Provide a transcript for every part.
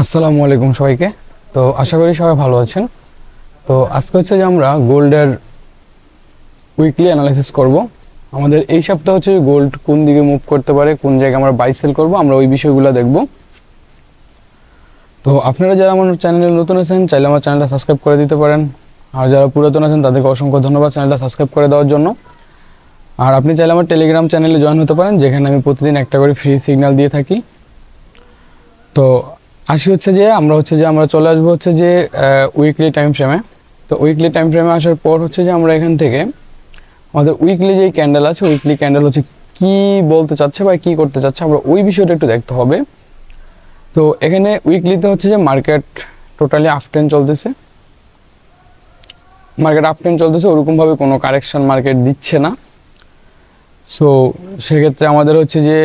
আসসালামু আলাইকুম সবাইকে। তো আশা করি সবাই ভালো আছেন। তো আজকে হচ্ছে যে আমরা গোল্ডের উইকলি অ্যানালাইসিস করব। আমাদের এই সপ্তাহে হচ্ছে গোল্ড কোন দিকে মুভ করতে পারে, কোন জায়গায় আমরা বাই সেল করব, আমরা ওই বিষয়গুলো দেখব। তো আপনারা যারা আমার চ্যানেলে নতুন আছেন চাইলে আমার চ্যানেলটা সাবস্ক্রাইব করে দিতে পারেন, আর যারা পুরাতন আছেন তাদেরকে অসংখ্য ধন্যবাদ চ্যানেলটা সাবস্ক্রাইব করে দেওয়ার জন্য। আর আপনি চাইলে আমার টেলিগ্রাম চ্যানেলে জয়েন হতে পারেন, যেখানে আমি প্রতিদিন একটা করে ফ্রি সিগন্যাল দিয়ে থাকি। তো আমরা চলে আসবো হচ্ছে যে উইকলি টাইম ফ্রেমে। তো উইকলি টাইম ফ্রেমে আসার পর হচ্ছে যে আমরা এখান থেকে আমাদের উইকলি যে ক্যান্ডেল আছে, উইকলি ক্যান্ডেল হচ্ছে কি বলতে চাচ্ছে বা কি করতে চাচ্ছে, আমরা ওই বিষয়টা একটু দেখতে হবে। তো এখানে উইকলিতে হচ্ছে যে মার্কেট টোটালি আপ ট্রেন্ড চলতেছে, ওরকমভাবে কোনো কারেকশন মার্কেট দিচ্ছে না। সো সেক্ষেত্রে আমাদের হচ্ছে যে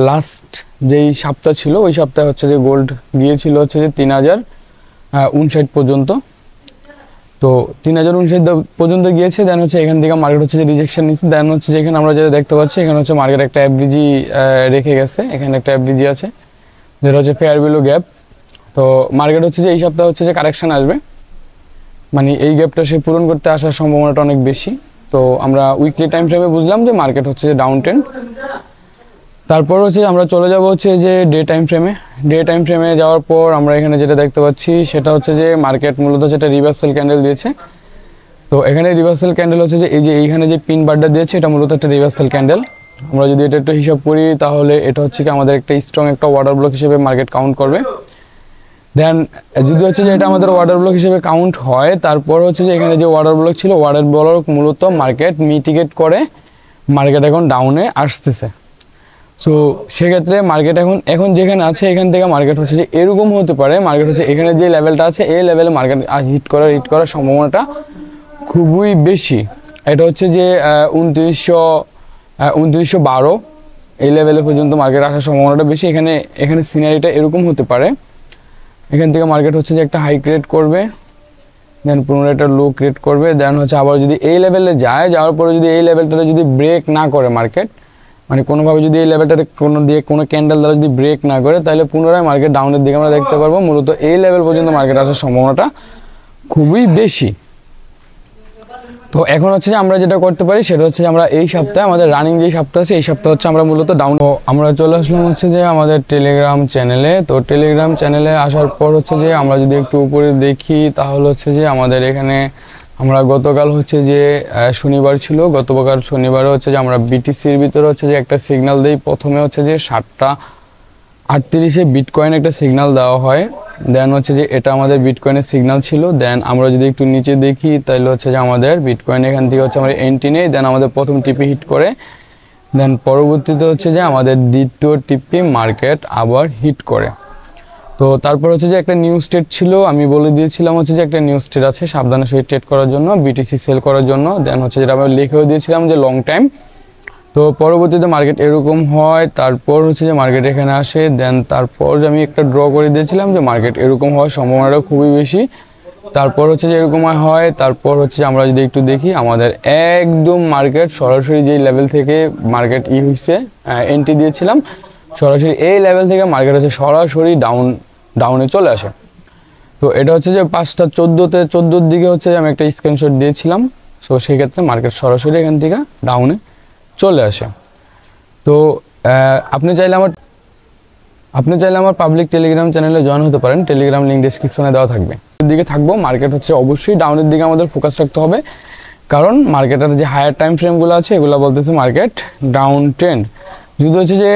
লাস্ট যেই সপ্তাহ ছিল ওই সপ্তাহে হচ্ছে যে গোল্ড গিয়েছিল হচ্ছে যে 3059 পর্যন্ত। তো 3059 পর্যন্ত গিয়েছে, দেন হচ্ছে এখান থেকে মার্কেট হচ্ছে যে রিজেকশন নিচ্ছে। দেন হচ্ছে যে এখানে আমরা যেটা দেখতে পাচ্ছি, এখানে হচ্ছে মার্কেট একটা এফভিজি রেখে গেছে, এখানে একটা এফভিজি আছে যেটা হচ্ছে ফেয়ার ভ্যালু গ্যাপ। তো মার্কেট হচ্ছে যে এই সপ্তাহে হচ্ছে যে কারেকশন আসবে, মানে এই গ্যাপটা সে পূরণ করতে আসার সম্ভাবনাটা অনেক বেশি। তো আমরা উইকলি টাইম ফ্রেমে বুঝলাম যে মার্কেট হচ্ছে যে ডাউন ট্রেন্ড। তারপর হচ্ছে আমরা চলে যাব হচ্ছে যে ডে টাইম ফ্রেমে যাওয়ার পর আমরা এখানে যেটা দেখতে পাচ্ছি সেটা হচ্ছে যে মার্কেট মূলত যেটা রিভার্সাল ক্যান্ডেল দিয়েছে। তো এখানে রিভার্সাল ক্যান্ডেল হচ্ছে যে এই যে এইখানে যে পিন বারটা দিয়েছে এটা মূলত একটা রিভার্সাল ক্যান্ডেল। আমরা যদি এটা একটু হিসাব করি তাহলে এটা হচ্ছে কি আমাদের একটা স্ট্রং একটা ওয়াটার ব্লক হিসেবে মার্কেট কাউন্ট করবে। দেন যদি হচ্ছে যে এটা আমাদের ওয়াটার ব্লক হিসেবে কাউন্ট হয়, তারপর হচ্ছে যে এখানে যে ওয়াটার ব্লক ছিল, ওয়াটার ব্লক মূলত মার্কেট মিটিগেট করে মার্কেট এখন ডাউনে আসতেছে। সো সেক্ষেত্রে মার্কেট এখন যেখানে আছে এখান থেকে মার্কেট হচ্ছে যে এরকম হতে পারে, মার্কেট হচ্ছে এখানে যে লেভেলটা আছে এই লেভেলে মার্কেট হিট করার সম্ভাবনাটা খুবই বেশি। এটা হচ্ছে যে 2912 এই লেভেলে পর্যন্ত মার্কেট আসার সম্ভাবনাটা বেশি। এখানে সিনারিটা এরকম হতে পারে, এখান থেকে মার্কেট হচ্ছে যে একটা হাই ক্রিয়েট করবে, দেন পুনরায় একটা লো ক্রিয়েট করবে, দেন হচ্ছে আবার যদি এই লেভেলে যাওয়ার পরে যদি এই লেভেলটাতে যদি ব্রেক না করে মার্কেট, মানে কোনোভাবে যদি এই লেভেলটাতে কোনো ক্যান্ডেল দ্বারা যদি ব্রেক না করে, তাহলে পুনরায় মার্কেট ডাউনের দিকে আমরা দেখতে পারবো। মূলত এই লেভেল পর্যন্ত মার্কেট আসার সম্ভাবনাটা খুবই বেশি। তো এখন হচ্ছে যে আমরা যেটা করতে পারি সেটা হচ্ছে যে আমরা এই সপ্তাহে আমাদের রানিং যে সপ্তাহ আছে এই সপ্তাহ হচ্ছে আমরা মূলত ডাউন। তো আমরা চলে আসলাম হচ্ছে যে আমাদের টেলিগ্রাম চ্যানেলে। তো টেলিগ্রাম চ্যানেলে আসার পর হচ্ছে যে আমরা যদি একটু উপরে দেখি তাহলে হচ্ছে যে আমাদের এখানে আমরা গতকাল হচ্ছে যে শনিবার ছিল, গতকাল শনিবারে হচ্ছে যে আমরা বিটিসির ভিতরে হচ্ছে যে একটা সিগন্যাল দেই। প্রথমে হচ্ছে যে 7:38 বিটকয়েন একটা সিগন্যাল দেওয়া হয়, দেন হচ্ছে যে এটা আমাদের বিটকয়েনের সিগন্যাল ছিল। দেন আমরা যদি একটু নিচে দেখি তাহলে হচ্ছে যে আমাদের বিটকয়েন এখান থেকে হচ্ছে আমরা এন্ট্রি নেই, দেন আমাদের প্রথম টিপি হিট করে, দেন পরবর্তীতে হচ্ছে যে আমাদের দ্বিতীয় টিপি মার্কেট আবার হিট করে। তো তারপর হচ্ছে যে একটা নিউ স্টেট ছিল, আমি বলে দিয়েছিলাম হচ্ছে যে একটা নিউ স্টেট আছে সাবধানে সহিত ট্রেড করার জন্য, বিটিসি সেল করার জন্য। দেন হচ্ছে যেটা আমরা লিখেও দিয়েছিলাম যে লং টাইম। তো পরবর্তীতে মার্কেট এরকম হয়, তারপর হচ্ছে যে মার্কেট এখানে আসে, দেন তারপর আমি একটা ড্র করে দিয়েছিলাম যে মার্কেট এরকম হওয়ার সম্ভাবনাটা খুবই বেশি। তারপর হচ্ছে যে এরকম হয়, তারপর হচ্ছে আমরা যদি একটু দেখি আমাদের একদম মার্কেট সরাসরি যেই লেভেল থেকে মার্কেট হয়েছে এন্ট্রি দিয়েছিলাম, সরাসরি এই লেভেল থেকে মার্কেট হচ্ছে সরাসরি ডাউনে চলে আসে। তো এটা হচ্ছে যে 5:14 দিকে হচ্ছে আমি একটা স্ক্রিনশট দিয়েছিলাম। সো সেই ক্ষেত্রে মার্কেট সরাসরি এখান থেকে ডাউনে চলে আসে। তো আপনি চাইলে আমার পাবলিক টেলিগ্রাম চ্যানেলে জয়েন হতে পারেন, টেলিগ্রাম লিঙ্ক ডেসক্রিপশনে দেওয়া থাকবে। দিকে থাকবো, মার্কেট হচ্ছে অবশ্যই ডাউনের দিকে আমাদের ফোকাস রাখতে হবে, কারণ মার্কেটের যে হায়ার টাইম ফ্রেমগুলো আছে এগুলো বলতেছে মার্কেট ডাউন ট্রেন্ড। যদি হচ্ছে যে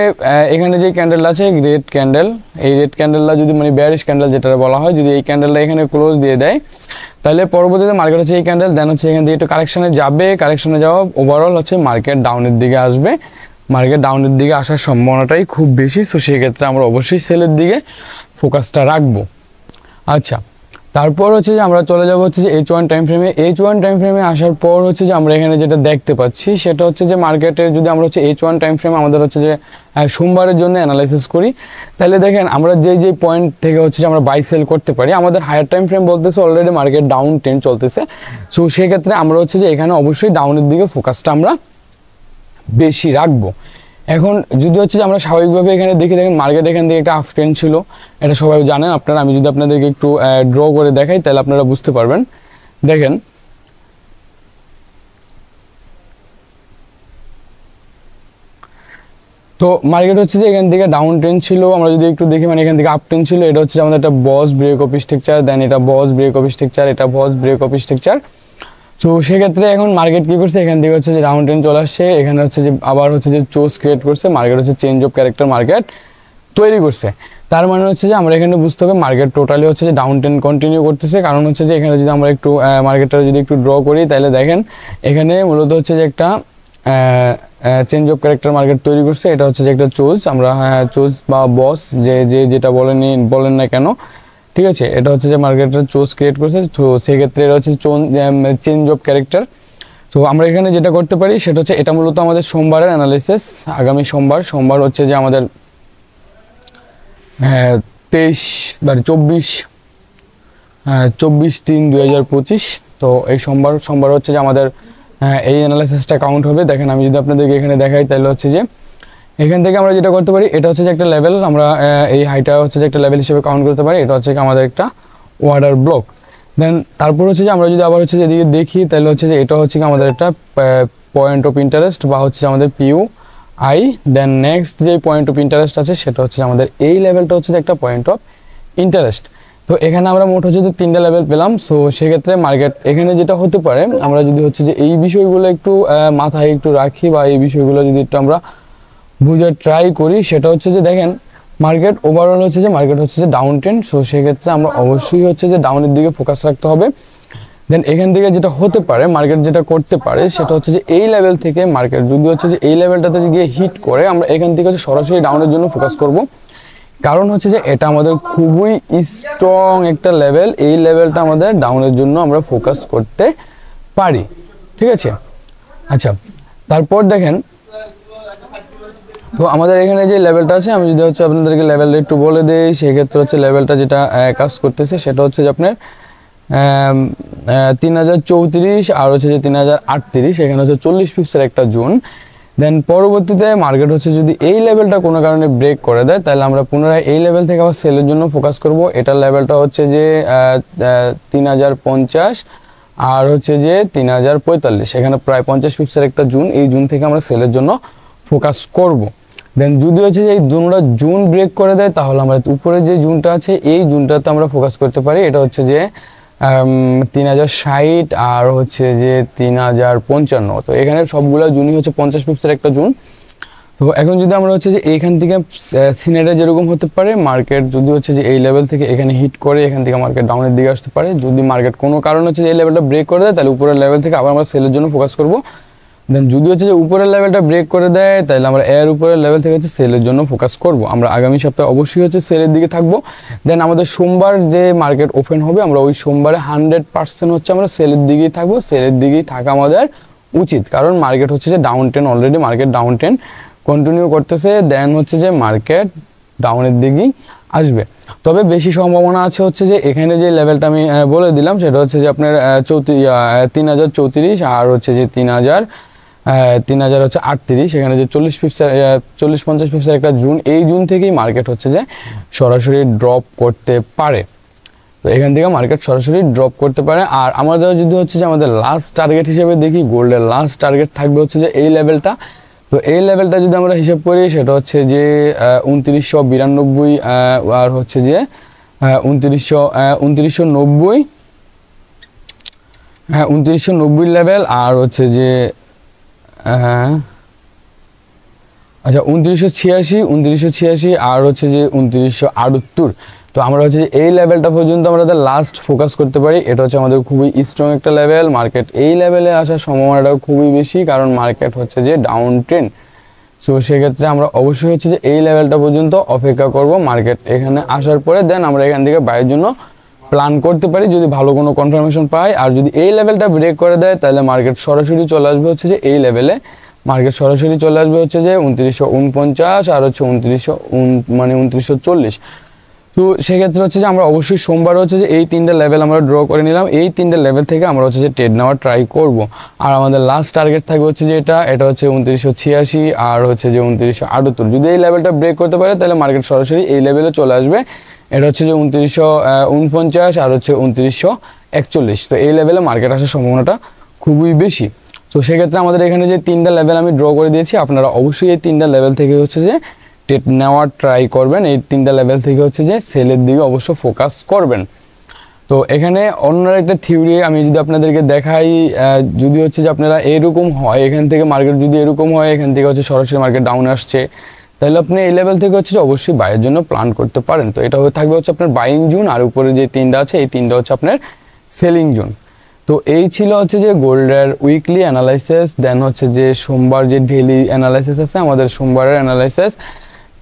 এখানে যে ক্যান্ডেল আছে রেড ক্যান্ডেল, এই রেড ক্যান্ডেলটা যদি মানে বেয়ারিশ ক্যান্ডেল যেটা বলা হয়, যদি এই ক্যান্ডেলটা এখানে ক্লোজ দিয়ে দেয় তাহলে পরবর্তীতে মার্কেট হচ্ছে এই ক্যান্ডেল, দেন হচ্ছে এখান থেকে একটু কারেকশনে যাওয়া ওভারঅল হচ্ছে মার্কেট ডাউনের দিকে আসবে। মার্কেট ডাউনের দিকে আসার সম্ভাবনাটাই খুব বেশি। সো সেক্ষেত্রে আমরা অবশ্যই সেলের দিকে ফোকাসটা রাখবো। আচ্ছা, তারপর হচ্ছে যে আমরা চলে যাব হচ্ছে যে H1 টাইম ফ্রেমে আসার পর হচ্ছে যে আমরা এখানে যেটা দেখতে পাচ্ছি সেটা হচ্ছে যে মার্কেটের যদি আমরা হচ্ছে H1 টাইম ফ্রেমে আমাদের হচ্ছে যে সোমবারের জন্য অ্যানালাইসিস করি, তাহলে দেখেন আমরা যেই পয়েন্ট থেকে হচ্ছে যে আমরা বাই সেল করতে পারি, আমাদের হায়ার টাইম ফ্রেম বলতেছে অলরেডি মার্কেট ডাউন ট্রেন্ড চলতেছে। সো সেক্ষেত্রে আমরা হচ্ছে যে এখানে অবশ্যই ডাউনের দিকে ফোকাসটা আমরা বেশি রাখবো। এখন যদি হচ্ছে যে আমরা স্বাভাবিকভাবে এখানে দেখি, দেখেন মার্কেট এখান থেকে একটা আপ ট্রেন্ড ছিল, এটা সবাই জানেন আপনারা। আমি যদি আপনাদেরকে একটু ড্র করে দেখাই তাহলে আপনারা বুঝতে পারবেন। দেখেন তো মার্কেট হচ্ছে যে এখান থেকে ডাউন ট্রেন্ড ছিল, আমরা যদি একটু দেখি মানে এখান থেকে আপ ট্রেন্ড ছিল। এটা হচ্ছে আমাদের একটা বস ব্রেক অফ স্ট্রাকচার, দেন এটা বস ব্রেক অফ স্ট্রাকচার, এটা বস ব্রেক অফ স্ট্রাকচার। সো সেক্ষেত্রে এখন মার্কেট কী করছে, এখান থেকে হচ্ছে যে ডাউন ট্রেন্ড চলে আসছে, এখানে হচ্ছে যে আবার হচ্ছে যে চোজ ক্রিয়েট করছে, মার্কেট হচ্ছে চেঞ্জ অফ ক্যারেক্টার মার্কেট তৈরি করছে। তার মানে হচ্ছে যে আমরা এখানে বুঝতে হবে মার্কেট টোটালি হচ্ছে যে ডাউন ট্রেন্ড কন্টিনিউ করতেছে। কারণ হচ্ছে যে এখানে যদি আমরা একটু মার্কেটটা যদি একটু ড্র করি তাহলে দেখেন এখানে মূলত হচ্ছে যে একটা চেঞ্জ অফ ক্যারেক্টার মার্কেট তৈরি করছে। এটা হচ্ছে যে একটা চোজ, আমরা চোজ বা বস যেটা বলেন না কেন, ঠিক আছে, এটা হচ্ছে যে মার্কেটের চোজ ক্রিয়েট করছে। তো সেক্ষেত্রে এটা হচ্ছে চেঞ্জ অফ ক্যারেক্টার। তো আমরা এখানে যেটা করতে পারি সেটা হচ্ছে এটা মূলত আমাদের সোমবারের অ্যানালিসিস। আগামী সোমবার হচ্ছে যে আমাদের 24/3/2025। তো এই সোমবার হচ্ছে যে আমাদের এই অ্যানালাইসিসটা কাউন্ট হবে। দেখেন আমি যদি আপনাদেরকে এখানে দেখাই তাহলে হচ্ছে যে এখান থেকে আমরা যেটা করতে পারি, এটা হচ্ছে যে একটা লেভেল, আমরা এই হাইটা হচ্ছে যে একটা লেভেল হিসেবে কাউন্ট করতে পারি। এটা হচ্ছে আমাদের একটা অর্ডার ব্লক। দেন তারপর হচ্ছে যে আমরা যদি আবার হচ্ছে যেদিকে দেখি তাহলে হচ্ছে যে এটা হচ্ছে আমাদের একটা পয়েন্ট অফ ইন্টারেস্ট বা হচ্ছে আমাদের PUI। দেন নেক্সট যে পয়েন্ট অফ ইন্টারেস্ট আছে সেটা হচ্ছে আমাদের এই লেভেলটা হচ্ছে যে একটা পয়েন্ট অফ ইন্টারেস্ট। তো এখানে আমরা মোট হচ্ছে যে 3টা লেভেল পেলাম। সো সেক্ষেত্রে মার্কেট এখানে যেটা হতে পারে, আমরা যদি হচ্ছে যে এই বিষয়গুলো একটু মাথায় একটু রাখি বা এই বিষয়গুলো যদি একটু আমরা বুঝে ট্রাই করি, সেটা হচ্ছে যে দেখেন মার্কেট ওভারঅল হচ্ছে যে মার্কেট হচ্ছে যে ডাউন ট্রেন্ড। সো সেক্ষেত্রে আমরা অবশ্যই হচ্ছে যে ডাউনের দিকে ফোকাস রাখতে হবে। দেন এখান থেকে যেটা হতে পারে, মার্কেট যেটা করতে পারে সেটা হচ্ছে যে এই লেভেল থেকে মার্কেট যদি হচ্ছে যে এই লেভেলটাতে গিয়ে হিট করে, আমরা এখান থেকে হচ্ছে সরাসরি ডাউনের জন্য ফোকাস করব। কারণ হচ্ছে যে এটা আমাদের খুবই স্ট্রং একটা লেভেল, এই লেভেলটা আমাদের ডাউনের জন্য আমরা ফোকাস করতে পারি, ঠিক আছে। আচ্ছা, তারপর দেখেন তো আমাদের এখানে যে লেভেলটা আছে, আমি যদি হচ্ছে আপনাদেরকে লেভেলটা একটু বলে দিই, সেক্ষেত্রে হচ্ছে লেভেলটা যেটা কাজ করতেছে সেটা হচ্ছে যে আপনার 3034 আর হচ্ছে যে 3038, এখানে হচ্ছে 40 পিপসের একটা জোন। দেন পরবর্তীতে মার্কেট হচ্ছে যদি এই লেভেলটা কোনো কারণে ব্রেক করে দেয় তাহলে আমরা পুনরায় এই লেভেল থেকে আবার সেলের জন্য ফোকাস করব। এটার লেভেলটা হচ্ছে যে 3050 আর হচ্ছে যে 3045, এখানে প্রায় 50 পিপসের একটা জোন, এই জোন থেকে আমরা সেলের জন্য ফোকাস করব। দেন যদি হচ্ছে যে এই দুটো জোন ব্রেক করে দেয় তাহলে আমরা উপরে যে জোনটা আছে এই জোনটাতে আমরা ফোকাস করতে পারি। এটা হচ্ছে যে 3060 আর হচ্ছে যে 3055। তো এখানে সবগুলো জোনই হচ্ছে 50 পিপসের একটা জোন। তো এখন যদি আমরা হচ্ছে যে এইখান থেকে সিনারিটা যেরকম হতে পারে, মার্কেট যদি হচ্ছে যে এই লেভেল থেকে এখানে হিট করে এখান থেকে মার্কেট ডাউনের দিকে আসতে পারে। যদি মার্কেট কোনো কারণ হচ্ছে যে এই লেভেলটা ব্রেক করে দেয় তাহলে উপরের লেভেল থেকে আবার আমরা সেলের জন্য ফোকাস করব। দেন যদি হচ্ছে যে উপরের লেভেলটা ব্রেক করে দেয় তাহলে আমরা এর উপরের লেভেল থেকে হচ্ছে সেলের জন্য ফোকাস করব। আমরা আগামী সপ্তাহে অবশ্যই হচ্ছে সেলের দিকে থাকবো। দেন আমাদের সোমবার যে মার্কেট ওপেন হবে, আমরা ওই সোমবারে 100% হচ্ছে আমরা সেলের দিকেই থাকবো। সেলের দিকেই থাকা আমাদের উচিত, কারণ মার্কেট হচ্ছে যে down trend, already market down trend continue করতেছে। দেন হচ্ছে যে মার্কেট ডাউনের দিকেই আসবে। তবে বেশি সম্ভাবনা আছে হচ্ছে যে এখানে যে লেভেলটা আমি বলে দিলাম সেটা হচ্ছে যে আপনার 3034 আর হচ্ছে যে 3000 হচ্ছে 38, এখানে যে 40-50 পিপসের একটা জোন, এই জোন থেকেই মার্কেট হচ্ছে যে সরাসরি ড্রপ করতে পারে। তো এখান থেকে মার্কেট সরাসরি ড্রপ করতে পারে। আর আমাদের যদি হচ্ছে যে আমাদের লাস্ট টার্গেট হিসেবে দেখি, গোল্ডের লাস্ট টার্গেট থাকবে হচ্ছে যে এই লেভেলটা। তো এই লেভেলটা যদি আমরা হিসাব করি সেটা হচ্ছে যে 2992 আর হচ্ছে যে 2990 লেভেল আর হচ্ছে যে আচ্ছা 2986 আর হচ্ছে যে 2978। তো আমরা হচ্ছে যে এই লেভেলটা পর্যন্ত আমাদের লাস্ট ফোকাস করতে পারি। এটা হচ্ছে আমাদের খুবই স্ট্রং একটা লেভেল। মার্কেট এই লেভেলে আসার সম্ভাবনাটাও খুবই বেশি, কারণ মার্কেট হচ্ছে যে ডাউন ট্রেন্ড। সো সেক্ষেত্রে আমরা অবশ্যই হচ্ছে যে এই লেভেলটা পর্যন্ত অপেক্ষা করব। মার্কেট এখানে আসার পরে দেন আমরা এখান থেকে বাইরের জন্য প্ল্যান করতে পারি যদি ভালো কোনো কনফার্মেশন পাই। আর যদি এই লেভেলটা ব্রেক করে দেয় তাহলে মার্কেট সরাসরি চলে আসবে হচ্ছে যে এই লেভেলে, মার্কেট সরাসরি চলে আসবে হচ্ছে যে 2949 আর হচ্ছে 2940। তো সেক্ষেত্রে হচ্ছে যে আমরা অবশ্যই সোমবার হচ্ছে যে এই 3টা লেভেল আমরা ড্র করে নিলাম, এই 3টা লেভেল থেকে আমরা হচ্ছে যে ট্রেড নেওয়ার ট্রাই করব। আর আমাদের লাস্ট টার্গেট থাকবে হচ্ছে যে এটা হচ্ছে 2986 আর হচ্ছে যে 2978। যদি এই লেভেলটা ব্রেক করতে পারে তাহলে মার্কেট সরাসরি এই লেভেলে চলে আসবে। এটা হচ্ছে যে 2949 আর হচ্ছে 2941। তো এই লেভেলে মার্কেট আসার সম্ভাবনাটা খুবই বেশি। তো সেক্ষেত্রে আমাদের এখানে যে 3টা লেভেল আমি ড্র করে দিয়েছি, আপনারা অবশ্যই এই 3টা লেভেল থেকে হচ্ছে যে ট্রেড নেওয়ার ট্রাই করবেন। এই 3টা লেভেল থেকে হচ্ছে যে সেলের দিকে অবশ্য ফোকাস করবেন। তো এখানে অন্য একটা থিওরি আমি যদি আপনাদেরকে দেখাই, যদি হচ্ছে যে আপনারা এরকম হয়, এখান থেকে মার্কেট যদি এরকম হয়, এখান থেকে হচ্ছে সরাসরি মার্কেট ডাউন আসছে, তাহলে আপনি এই লেভেল থেকে হচ্ছে যে অবশ্যই বাইয়ের জন্য প্ল্যান করতে পারেন। তো এটা থাকবে হচ্ছে আপনার বাইং জোন, আর উপরে যে 3টা আছে এই 3টা হচ্ছে আপনার সেলিং জোন। তো এই ছিল হচ্ছে যে গোল্ডের উইকলি অ্যানালাইসিস, দেন হচ্ছে যে সোমবার যে ডেইলি অ্যানালাইসিস আছে আমাদের সোমবারের অ্যানালাইসিস।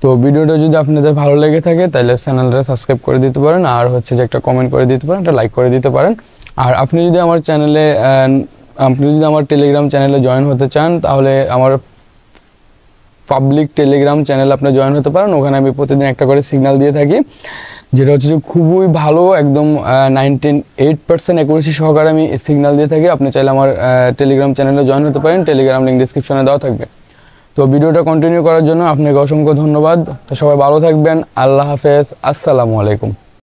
তো ভিডিওটা যদি আপনাদের ভালো লেগে থাকে তাহলে চ্যানেলটা সাবস্ক্রাইব করে দিতে পারেন, আর হচ্ছে যে একটা কমেন্ট করে দিতে পারেন, একটা লাইক করে দিতে পারেন। আর আপনি যদি আমার টেলিগ্রাম চ্যানেলে জয়েন হতে চান তাহলে আমার পাবলিক টেলিগ্রাম চ্যানেল আপনি জয়েন হতে পারেন। ওখানে আমি প্রতিদিন একটা করে সিগন্যাল দিয়ে থাকি, যেটা হচ্ছে যে খুবই ভালো, একদম 98% অ্যাকুরেসি সহকারে আমি সিগন্যাল দিয়ে থাকি। আপনি চাইলে আমার টেলিগ্রাম চ্যানেলে জয়েন হতে পারেন, টেলিগ্রাম লিঙ্ক ডিসক্রিপশনে দেওয়া থাকবে। তো ভিডিওটা কন্টিনিউ করার জন্য আপনাকে অসংখ্য ধন্যবাদ। তো সবাই ভালো থাকবেন, আল্লাহ হাফেজ, আসসালামু আলাইকুম।